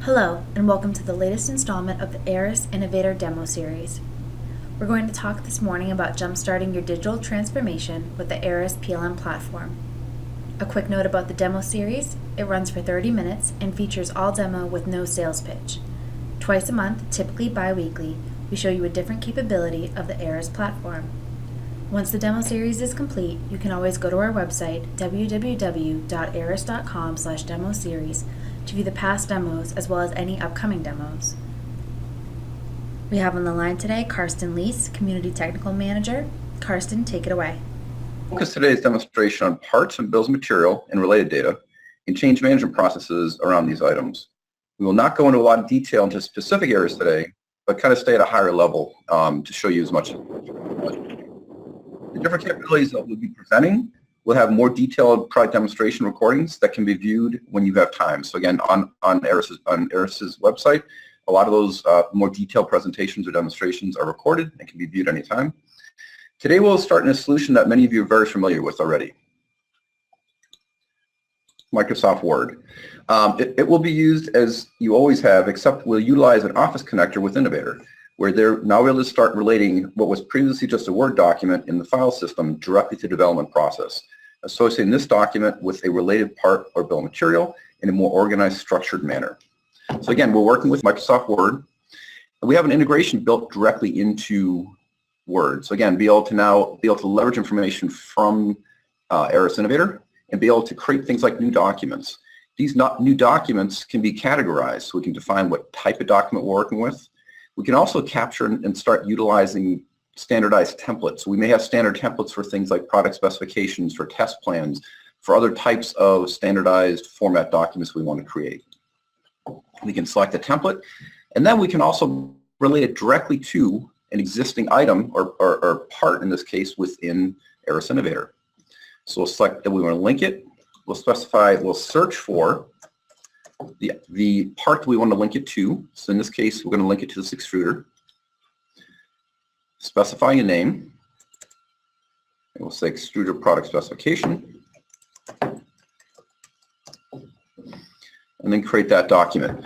Hello, and welcome to the latest installment of the ARIS Innovator Demo Series. We're going to talk this morning about jumpstarting your digital transformation with the ARIS PLM platform. A quick note about the demo series: it runs for 30 minutes and features all demo with no sales pitch. Twice a month, typically bi-weekly, we show you a different capability of the ARIS platform. Once the demo series is complete, you can always go to our website, www.aris.com/demoseries, to view the past demos as well as any upcoming demos. We have on the line today Karsten Leese, Community Technical Manager. Karsten, take it away. Focus today's demonstration on parts and bills of material and related data and change management processes around these items. We will not go into a lot of detail into specific areas today, but kind of stay at a higher level to show you as much. The different capabilities that we'll be presenting will have more detailed product demonstration recordings that can be viewed when you have time. So again, on ARIS's website, a lot of those more detailed presentations or demonstrations are recorded and can be viewed anytime. Today we'll start in a solution that many of you are very familiar with already: Microsoft Word. It will be used as you always have, except we'll utilize an Office connector with Innovator, where they're now able to start relating what was previously just a Word document in the file system directly to the development process, associating this document with a related part or bill of material in a more organized, structured manner. So again, we're working with Microsoft Word, and we have an integration built directly into Word. So again, be able to leverage information from ARIS Innovator and be able to create things like new documents. These new documents can be categorized, so we can define what type of document we're working with. We can also capture and start utilizing standardized templates. We may have standard templates for things like product specifications, for test plans, for other types of standardized format documents we want to create. We can select a template, and then we can also relate it directly to an existing item or part, in this case, within ARIS Innovator. So we'll select that we want to link it. We'll search for the part that we want to link it to. So in this case, we're going to link it to this extruder. Specify a name. And we'll say extruder product specification. And then create that document.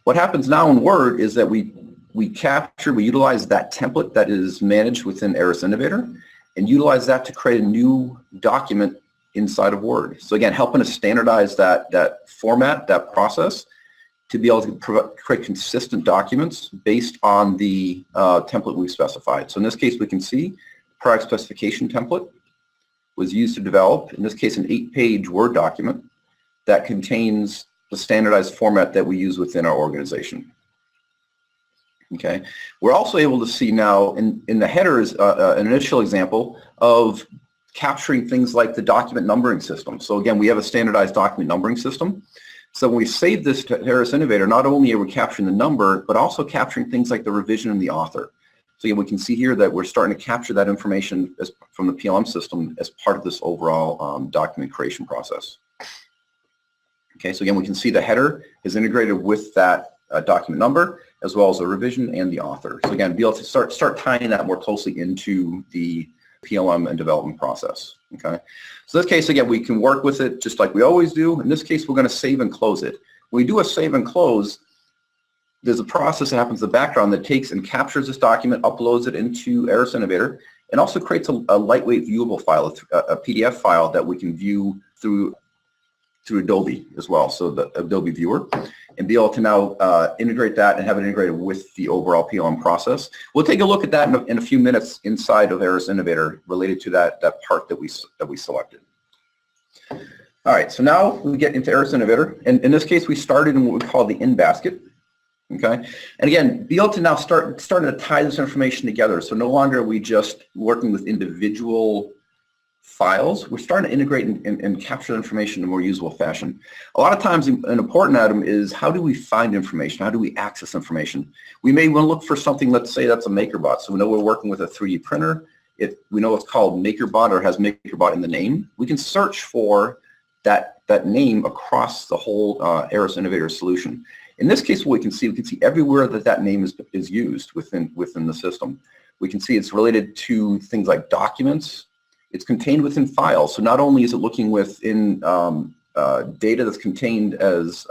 What happens now in Word is that we utilize that template that is managed within ARIS Innovator and utilize that to create a new document inside of Word. So again, helping us standardize that format, that process, to be able to create consistent documents based on the template we've specified. So in this case, we can see product specification template was used to develop, in this case, an 8-page Word document that contains the standardized format that we use within our organization. Okay. We're also able to see now in the headers an initial example of capturing things like the document numbering system. So again, we have a standardized document numbering system. So when we save this to ARIS Innovator, not only are we capturing the number, but also capturing things like the revision and the author. So again, we can see here that we're starting to capture that information from the PLM system as part of this overall document creation process. Okay, so again, we can see the header is integrated with that document number, as well as the revision and the author. So again, be able to start tying that more closely into the PLM and development process. Okay, so in this case, again, we can work with it just like we always do. In this case, we're going to save and close it. When we do a save and close, there's a process that happens in the background that takes and captures this document, uploads it into ARIS Innovator, and also creates a lightweight viewable file, a PDF file that we can view through Adobe as well, so the Adobe Viewer, and be able to now integrate that and have it integrated with the overall PLM process. We'll take a look at that in a few minutes inside of ARIS Innovator related to that part that we selected. All right, so now we get into ARIS Innovator, and in this case we started in what we call the in basket. Okay, and again, be able to now starting to tie this information together. So no longer are we just working with individual files. We're starting to integrate and capture the information in a more usable fashion. A lot of times an important item is, how do we find information? How do we access information? We may want to look for something, let's say that's a MakerBot. So we know we're working with a 3D printer. If we know it's called MakerBot or has MakerBot in the name, we can search for that name across the whole ARIS Innovator solution. In this case, what we can see everywhere that name is used within the system. We can see it's related to things like documents. It's contained within files. So not only is it looking within data that's contained as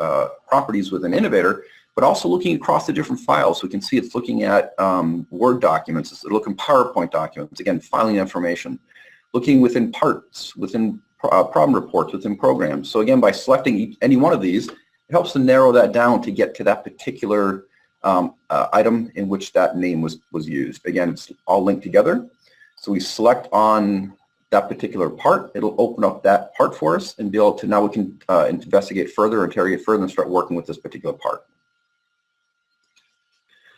properties within Innovator, but also looking across the different files. So we can see it's looking at Word documents, it's looking PowerPoint documents, again, filing information, looking within parts, within problem reports, within programs. So again, by selecting any one of these, it helps to narrow that down to get to that particular item in which that name was used. Again, it's all linked together. So we select on that particular part, it'll open up that part for us and be able to, now we can investigate further, interrogate further, and start working with this particular part.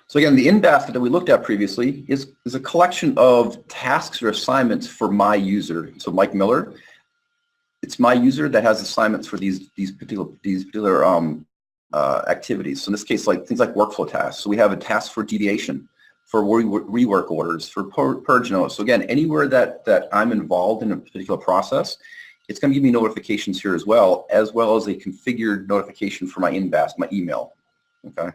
So again, the in-basket that we looked at previously is a collection of tasks or assignments for my user. So Mike Miller, it's my user that has assignments for these particular activities. So in this case, like things like workflow tasks. So we have a task for deviation, for rework orders, for purge notes. So again, anywhere that I'm involved in a particular process, it's going to give me notifications here as well as a configured notification for my in-basket, my email. Okay.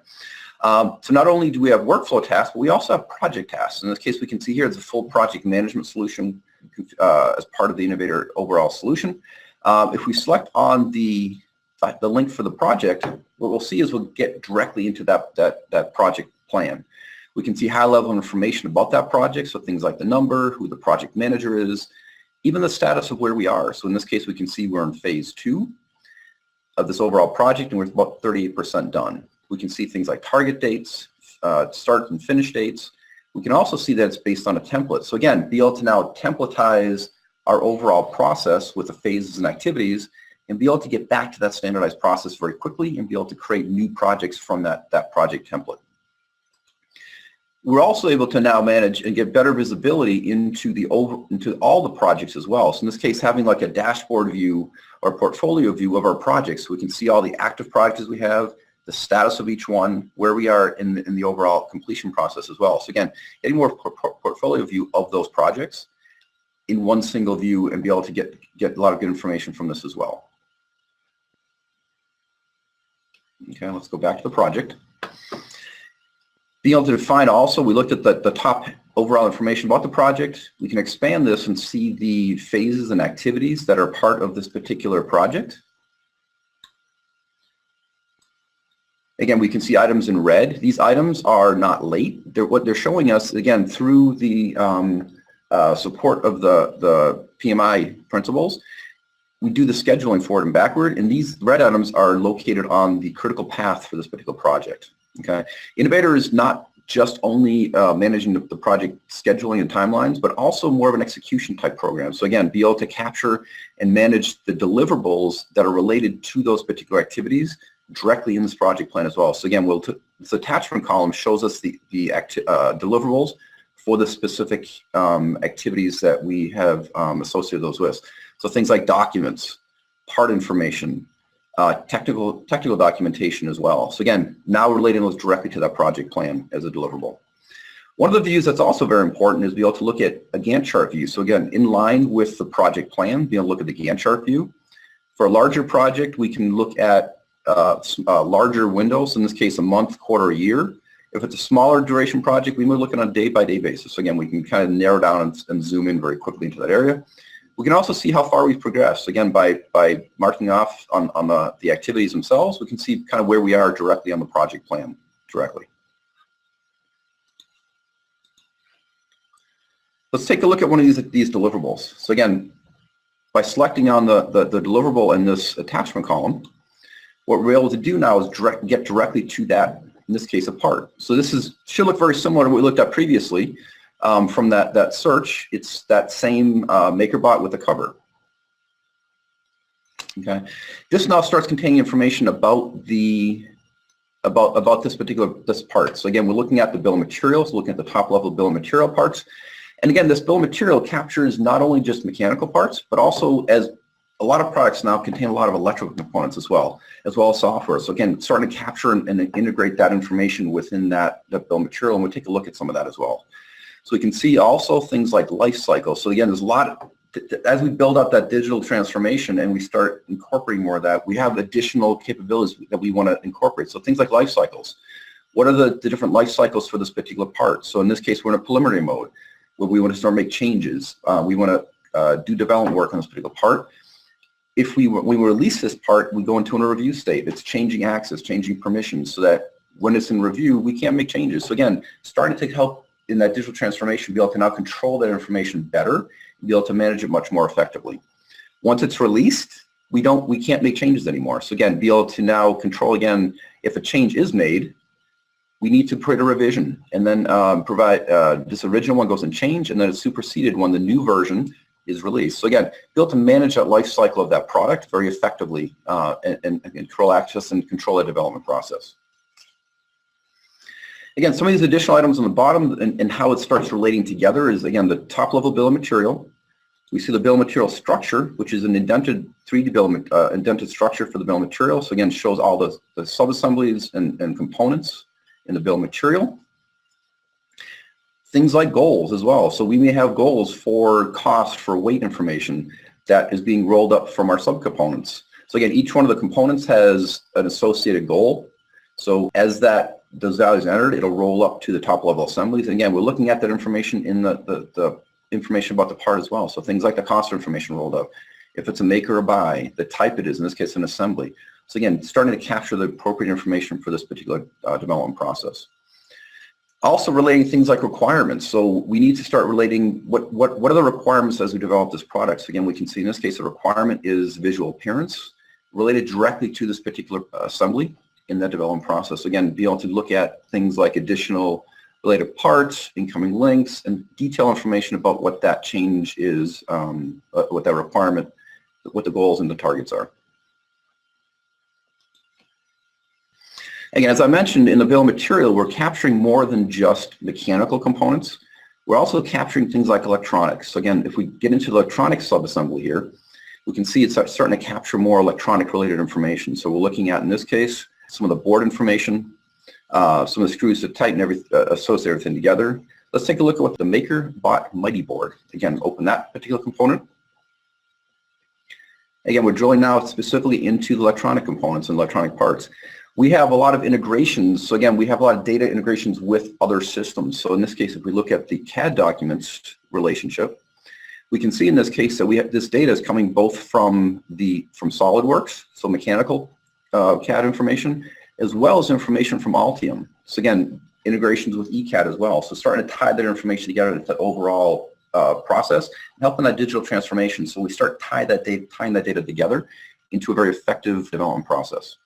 So not only do we have workflow tasks, but we also have project tasks. In this case, we can see here it's a full project management solution as part of the Innovator overall solution. If we select on the link for the project, what we'll see is we'll get directly into that project plan. We can see high-level information about that project, so things like the number, who the project manager is, even the status of where we are. So in this case, we can see we're in phase 2 of this overall project, and we're about 38% done. We can see things like target dates, start and finish dates. We can also see that it's based on a template. So again, be able to now templatize our overall process with the phases and activities, and be able to get back to that standardized process very quickly and be able to create new projects from that project template. We're also able to now manage and get better visibility into all the projects as well. So in this case, having like a dashboard view or portfolio view of our projects, we can see all the active projects we have, the status of each one, where we are in the overall completion process as well. So again, getting more portfolio view of those projects in one single view and be able to get a lot of good information from this as well. Okay, let's go back to the project. Being able to define also, we looked at the top overall information about the project. We can expand this and see the phases and activities that are part of this particular project. Again, we can see items in red. These items are not late. What they're showing us, again, through the support of the PMI principles, we do the scheduling forward and backward, and these red items are located on the critical path for this particular project. Okay, Innovator is not just only managing the project scheduling and timelines, but also more of an execution type program. So again, be able to capture and manage the deliverables that are related to those particular activities directly in this project plan as well. So again, this attachment column shows us the deliverables for the specific activities that we have associated those with. So things like documents, part information, technical documentation as well. So again, now relating those directly to that project plan as a deliverable. One of the views that's also very important is be able to look at a Gantt chart view. So again, in line with the project plan, be able to look at the Gantt chart view. For a larger project, we can look at larger windows, in this case a month, quarter, a year. If it's a smaller duration project, we may look at on a day-by-day basis. So again, we can kind of narrow down and zoom in very quickly into that area. We can also see how far we've progressed. Again, by marking off on the activities themselves, we can see kind of where we are directly on the project plan directly. Let's take a look at one of these deliverables. So again, by selecting on the deliverable in this attachment column, what we're able to do now is get directly to that, in this case, a part. So this should look very similar to what we looked at previously. From that search, it's that same MakerBot with a cover. Okay, this now starts containing information about this part. So again, we're looking at the bill of materials, looking at the top level bill of material parts, and again, this bill of material captures not only just mechanical parts, but also, as a lot of products now contain a lot of electrical components as well as software. So again, starting to capture and integrate that information within that bill of material, and we'll take a look at some of that as well. So we can see also things like life cycle. So again, there's a lot, as we build up that digital transformation and we start incorporating more of that, we have additional capabilities that we want to incorporate. So things like life cycles. What are the different life cycles for this particular part? So in this case, we're in a preliminary mode where we want to start make changes. We want to do development work on this particular part. if we release this part, we go into a review state. It's changing access, changing permissions, so that when it's in review, we can't make changes. So again, starting to help in that digital transformation, be able to now control that information better, and be able to manage it much more effectively. Once it's released, we can't make changes anymore. So again, be able to now control again, if a change is made, we need to create a revision and then provide this original one goes in change, and then it's superseded when the new version is released. So again, be able to manage that life cycle of that product very effectively and control access and control the development process. Again, some of these additional items on the bottom and how it starts relating together is, again, the top level bill of material. We see the bill of material structure, which is an indented 3D bill indented structure for the bill of material. So again, shows all the sub-assemblies and components in the bill of material. Things like goals as well. So we may have goals for cost, for weight information that is being rolled up from our subcomponents. So again, each one of the components has an associated goal. So as those values are entered, it'll roll up to the top level assemblies. And again, we're looking at that information in the information about the part as well. So things like the cost information rolled up. If it's a make or a buy, the type it is, in this case an assembly. So again, starting to capture the appropriate information for this particular development process. Also relating things like requirements. So we need to start relating what are the requirements as we develop this product. So again, we can see in this case a requirement is visual appearance related directly to this particular assembly in that development process. Again, be able to look at things like additional related parts, incoming links, and detailed information about what that change is, what that requirement, what the goals and the targets are. Again, as I mentioned, in the bill of material, we're capturing more than just mechanical components. We're also capturing things like electronics. So again, if we get into the electronic subassembly here, we can see it's starting to capture more electronic related information. So we're looking at, in this case, some of the board information, some of the screws to tighten associate everything together. Let's take a look at what the MakerBot Mighty Board. Again, open that particular component. Again, we're drilling now specifically into the electronic components and electronic parts. We have a lot of integrations. So again, we have a lot of data integrations with other systems. So in this case, if we look at the CAD documents relationship, we can see in this case that this data is coming both from SolidWorks, so mechanical CAD information, as well as information from Altium. So again, integrations with ECAD as well. So starting to tie that information together into the overall process and helping that digital transformation. So we start tying that data together into a very effective development process.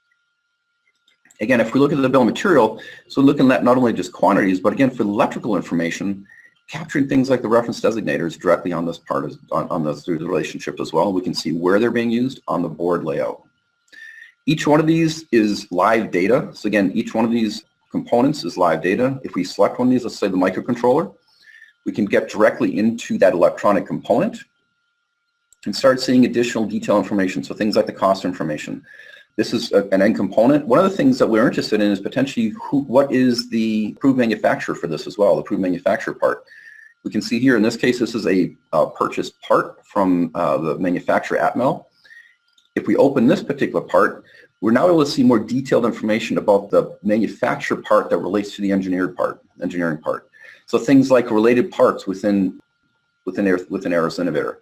Again, if we look at the bill of material, so looking at not only just quantities, but again, for electrical information, capturing things like the reference designators directly on this part, through the relationship as well. We can see where they're being used on the board layout. Each one of these is live data. So again, each one of these components is live data. If we select one of these, let's say the microcontroller, we can get directly into that electronic component and start seeing additional detail information. So things like the cost information. This is an end component. One of the things that we're interested in is potentially what is the approved manufacturer for this as well, the approved manufacturer part. We can see here in this case, this is a purchased part from the manufacturer Atmel. If we open this particular part, we're now able to see more detailed information about the manufacturer part that relates to the engineering part. So things like related parts within Aeris Innovator.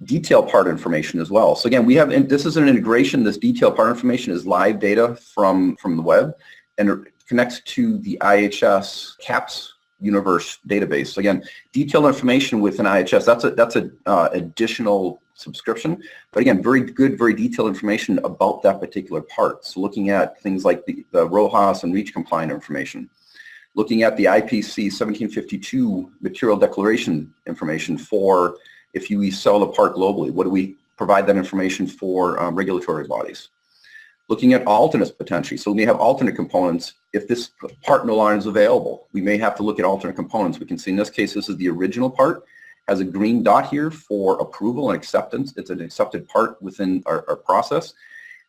Detail part information as well. So again, and this is an integration. This detail part information is live data from the web, and it connects to the IHS CAPS universe database. So again, detailed information within IHS. That's an additional subscription, but again, very good, very detailed information about that particular part. So looking at things like the RoHS and REACH compliant information. Looking at the IPC 1752 material declaration information for if you sell the part globally, what do we provide that information for regulatory bodies? Looking at alternates potentially. So we may have alternate components. If this part no longer is available, we may have to look at alternate components. We can see in this case, this is the original part, has a green dot here for approval and acceptance. It's an accepted part within our process.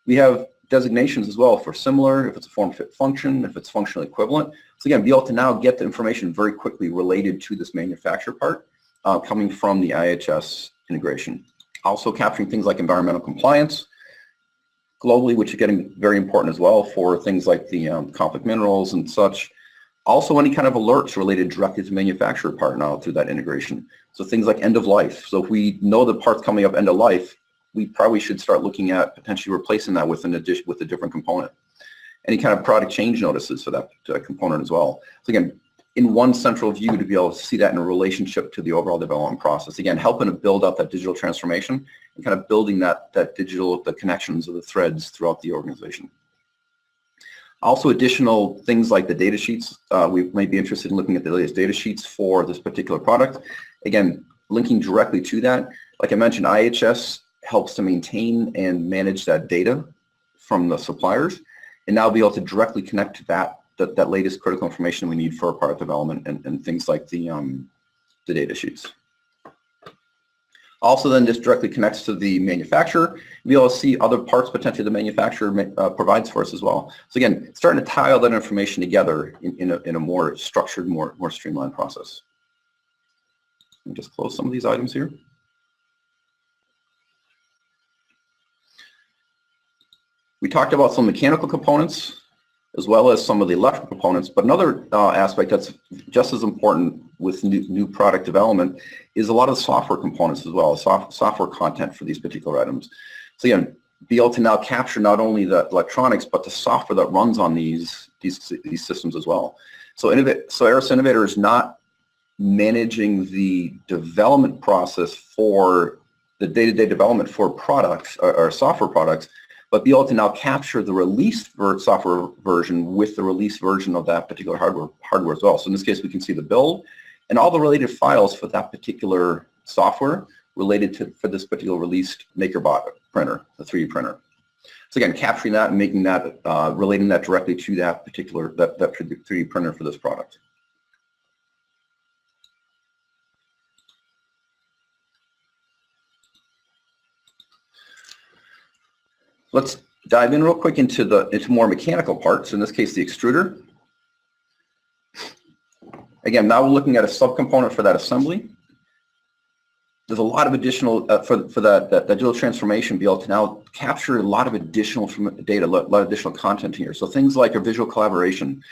We have designations as well for similar, if it's a form fit function, if it's functional equivalent. So again, be able to now get the information very quickly related to this manufacturer part. Coming from the IHS integration. Also capturing things like environmental compliance globally, which is getting very important as well for things like the conflict minerals and such. Also any kind of alerts related directly to manufacturer part now through that integration. So things like end of life. So if we know the part's coming up end of life, we probably should start looking at potentially replacing that with with a different component. Any kind of product change notices for that component as well. So again, in one central view to be able to see that in a relationship to the overall development process. Again, helping to build out that digital transformation and kind of building the connections of the threads throughout the organization. Also, additional things like the data sheets. We might be interested in looking at the latest data sheets for this particular product. Again, linking directly to that. Like I mentioned, IHS helps to maintain and manage that data from the suppliers, and now be able to directly connect to that latest critical information we need for product development and things like the data sheets. Also then this directly connects to the manufacturer. Be able to see other parts potentially the manufacturer provides for us as well. So again, starting to tie all that information together in a more structured, more streamlined process. Let me just close some of these items here. We talked about some mechanical components as well as some of the electrical components, but another aspect that's just as important with new product development is a lot of the software components as well, software content for these particular items. So again, be able to now capture not only the electronics, but the software that runs on these systems as well. So ARIS Innovator is not managing the development process for the day-to-day development for products or software products, but be able to now capture the released software version with the released version of that particular hardware as well. So in this case, we can see the build and all the related files for that particular software related for this particular released MakerBot printer, the 3D printer. So again, capturing that and making that, relating that directly to that particular, that 3D printer for this product. Let's dive in real quick into more mechanical parts, in this case the extruder. Again, now we're looking at a subcomponent for that assembly. There's a lot of additional, for that digital transformation, be able to now capture a lot of additional data, a lot of additional content here. So things like a visual collaboration,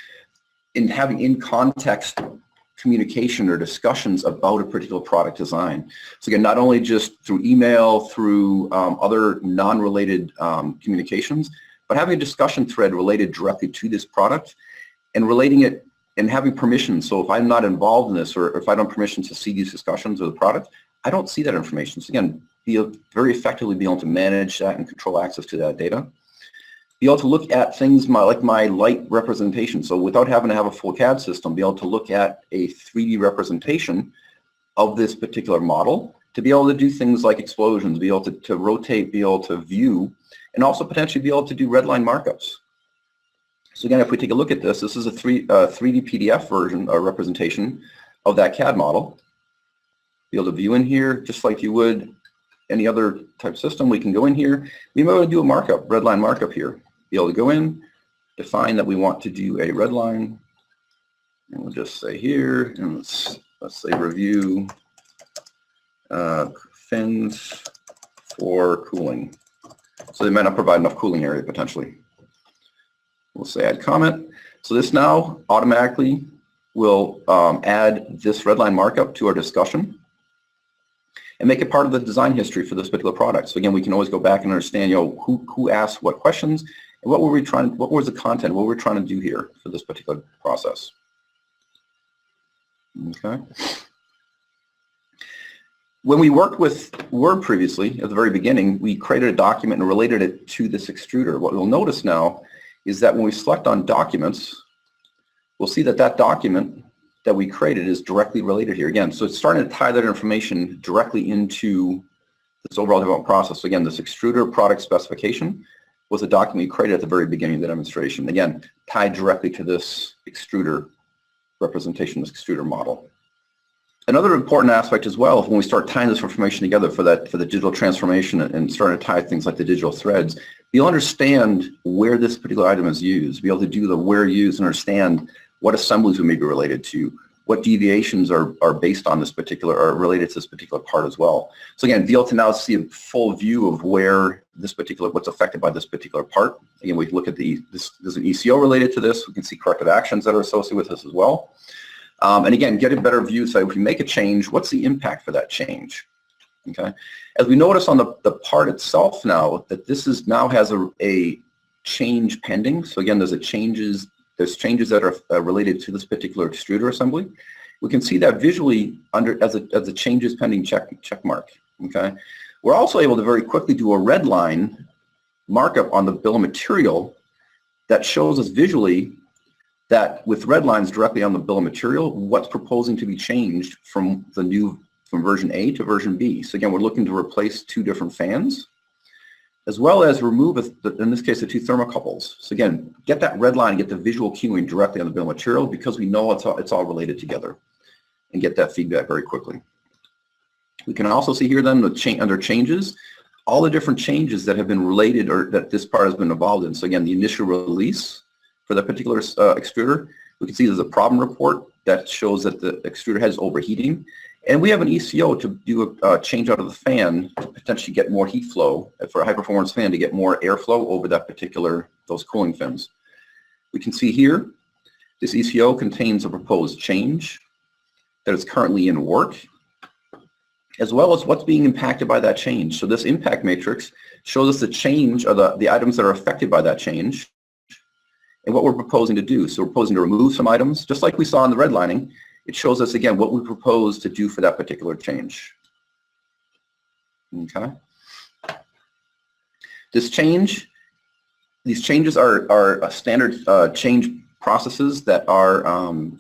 in having in context communication or discussions about a particular product design. So again, not only just through email, through other non-related communications, but having a discussion thread related directly to this product and relating it and having permission. So if I'm not involved in this, or if I don't have permission to see these discussions of the product, I don't see that information. So again, very effectively be able to manage that and control access to that data. Be able to look at things like my light representation. So without having to have a full CAD system, be able to look at a 3D representation of this particular model to be able to do things like explosions, be able to rotate, be able to view, and also potentially be able to do redline markups. So again, if we take a look at this, this is a 3D PDF version or representation of that CAD model. Be able to view in here just like you would any other type system. We can go in here. We might want to do a markup, redline markup here. Be able to go in, define that we want to do a red line, and we'll just say here, and let's say review fins for cooling. So they might not provide enough cooling area potentially. We'll say add comment. So this now automatically will add this redline markup to our discussion and make it part of the design history for this particular product. So again, we can always go back and understand, who asked what questions, and what was the content, what we're trying to do here for this particular process. Okay. When we worked with Word previously, at the very beginning, we created a document and related it to this extruder. What we'll notice now is that when we select on documents, we'll see that that document that we created is directly related here again. So it's starting to tie that information directly into this overall development process. So again, this extruder product specification was a document we created at the very beginning of the demonstration. Again, tied directly to this extruder representation, this extruder model. Another important aspect as well, when we start tying this information together for the digital transformation and starting to tie things like the digital threads, you'll understand where this particular item is used, be able to do the where used and understand what assemblies we may be related to, what deviations are based on this particular, or related to this particular part as well. So again, be able to now see a full view of where this particular, what's affected by this particular part. Again, we can look at there's an ECO related to this. We can see corrective actions that are associated with this as well. And again, get a better view, so if we make a change, what's the impact for that change? Okay, as we notice on the part itself now, that this is now has a change pending. So again, there's changes that are related to this particular extruder assembly. We can see that visually under as a changes pending check mark. Okay, we're also able to very quickly do a red line markup on the bill of material that shows us visually that with red lines directly on the bill of material, what's proposing to be changed from version A to version B. So again, we're looking to replace 2 different fans, as well as remove, in this case, the 2 thermocouples. So again, get that red line, get the visual cueing directly on the bill of material because we know it's all related together, and get that feedback very quickly. We can also see here then under changes, all the different changes that have been related or that this part has been involved in. So again, the initial release for that particular extruder, we can see there's a problem report that shows that the extruder has overheating. And we have an ECO to do a change out of the fan to potentially get more heat flow for a high performance fan to get more airflow over those cooling fins. We can see here, this ECO contains a proposed change that is currently in work, as well as what's being impacted by that change. So this impact matrix shows us the change or the items that are affected by that change and what we're proposing to do. So we're proposing to remove some items, just like we saw in the redlining. It shows us, again, what we propose to do for that particular change. Okay. These changes are standard change processes that are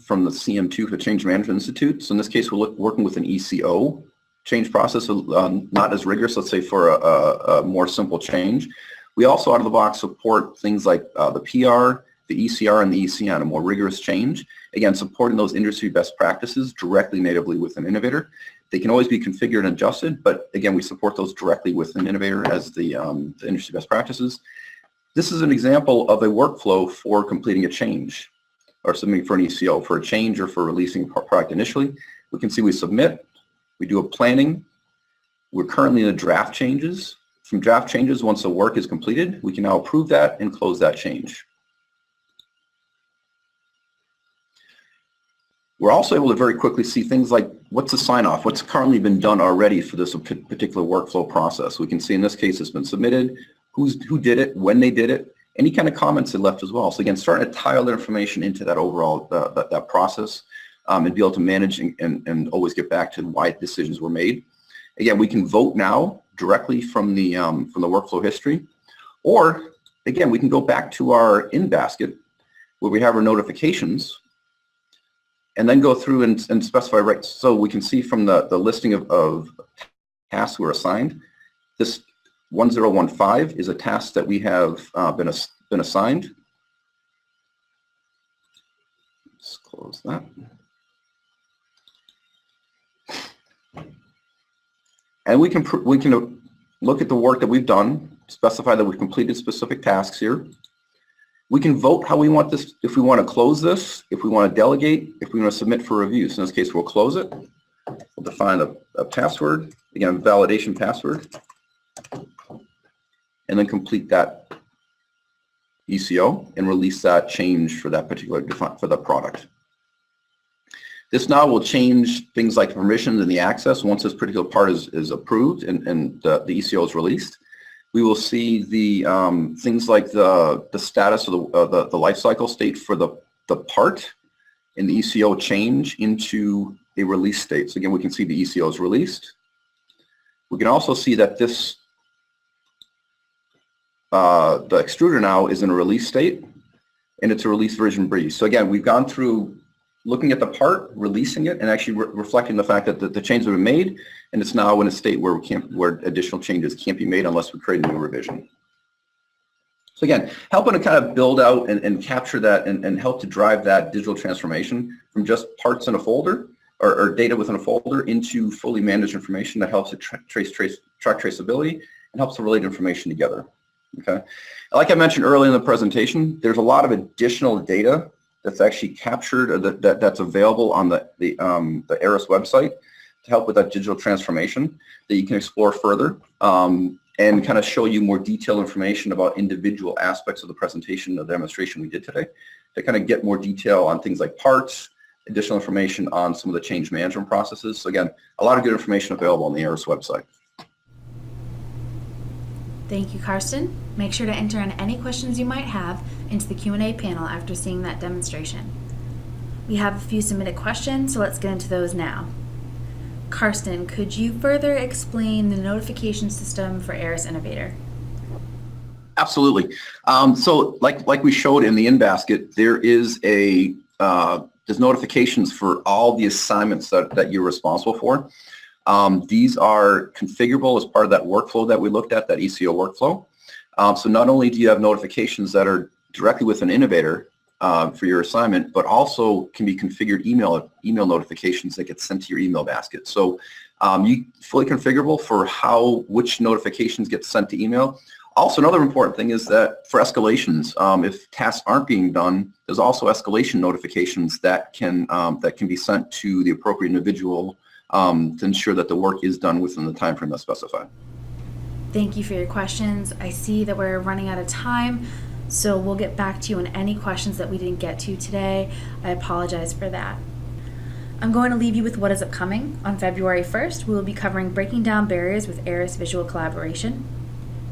from the CM2 for Change Management Institute. So in this case, we're working with an ECO change process, not as rigorous, let's say, for a more simple change. We also, out of the box, support things like the PR, the ECR, and the ECN, a more rigorous change. Again, supporting those industry best practices directly natively within Innovator. They can always be configured and adjusted, but again, we support those directly within Innovator as the industry best practices. This is an example of a workflow for completing a change or submitting for an ECO, for a change or for releasing a product initially. We can see we submit, we do a planning. We're currently in the draft changes. From draft changes, once the work is completed, we can now approve that and close that change. We're also able to very quickly see things like what's the sign-off, what's currently been done already for this particular workflow process. We can see in this case it's been submitted, who did it, when they did it, any kind of comments they left as well. So again, starting to tie all that information into that overall that process and be able to manage and always get back to why decisions were made. Again, we can vote now directly from the workflow history, or again, we can go back to our in basket where we have our notifications, and then go through and specify rights. So we can see from the listing of tasks who are assigned, this 1015 is a task that we have been assigned. Let's close that. And we can look at the work that we've done, specify that we've completed specific tasks here. We can vote how we want this, if we want to close this, if we want to delegate, if we want to submit for review. So in this case, we'll close it. We'll define a password, again, validation password, and then complete that ECO and release that change for that particular for the product. This now will change things like permissions and the access once this particular part is approved and the ECO is released. We will see the things like the status of the life cycle state for the part and the ECO change into a release state. So again, we can see the ECO is released. We can also see that this the extruder now is in a release state, and it's a release version B. So again, we've gone through looking at the part, releasing it, and actually reflecting the fact that the changes have been made, and it's now in a state where where additional changes can't be made unless we create a new revision. So again, helping to kind of build out and capture that and help to drive that digital transformation from just parts in a folder or data within a folder into fully managed information that helps to track traceability and helps to relate information together. Okay, like I mentioned earlier in the presentation, there's a lot of additional data that's actually captured or that's available on the ARIS website to help with that digital transformation that you can explore further and kind of show you more detailed information about individual aspects of the presentation, the demonstration we did today, to kind of get more detail on things like parts, additional information on some of the change management processes. So again, a lot of good information available on the ARIS website. Thank you, Karsten. Make sure to enter in any questions you might have into the Q&A panel after seeing that demonstration. We have a few submitted questions, so let's get into those now. Karsten, could you further explain the notification system for Aeris Innovator? Absolutely. So like we showed in the in-basket, there's notifications for all the assignments that you're responsible for. These are configurable as part of that workflow that we looked at, that ECO workflow. So not only do you have notifications that are directly with an innovator for your assignment, but also can be configured email notifications that get sent to your email basket. So you fully configurable for which notifications get sent to email. Also, another important thing is that for escalations, if tasks aren't being done, there's also escalation notifications that can be sent to the appropriate individual to ensure that the work is done within the time frame that's specified. Thank you for your questions. I see that we're running out of time, so we'll get back to you on any questions that we didn't get to today. I apologize for that. I'm going to leave you with what is upcoming. On February 1st, we will be covering breaking down barriers with Aeris Visual Collaboration.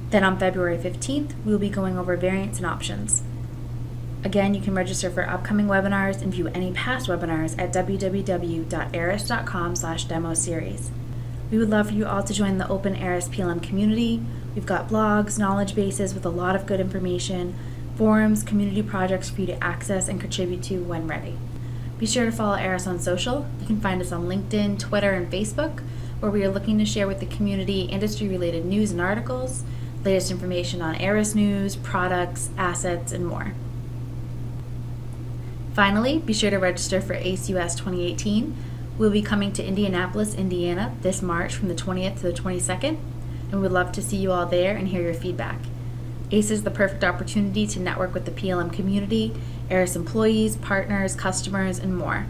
Then on February 15th, we will be going over variants and options. Again, you can register for upcoming webinars and view any past webinars at www.aeris.com/demo-series. We would love for you all to join the Open Aeris PLM community. We've got blogs, knowledge bases with a lot of good information, forums, community projects for you to access and contribute to when ready. Be sure to follow Aeris on social. You can find us on LinkedIn, Twitter, and Facebook, where we are looking to share with the community industry-related news and articles, latest information on Aeris news, products, assets, and more. Finally, be sure to register for ACUS 2018. We'll be coming to Indianapolis, Indiana this March from the 20th to the 22nd, and we'd love to see you all there and hear your feedback. ACE is the perfect opportunity to network with the PLM community, Aeris employees, partners, customers, and more,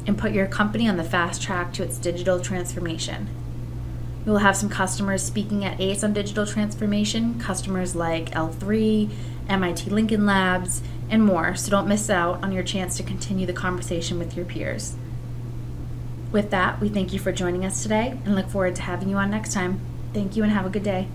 and put your company on the fast track to its digital transformation. We will have some customers speaking at ACE on digital transformation, customers like L3, MIT Lincoln Labs, and more, so don't miss out on your chance to continue the conversation with your peers. With that, we thank you for joining us today and look forward to having you on next time. Thank you and have a good day.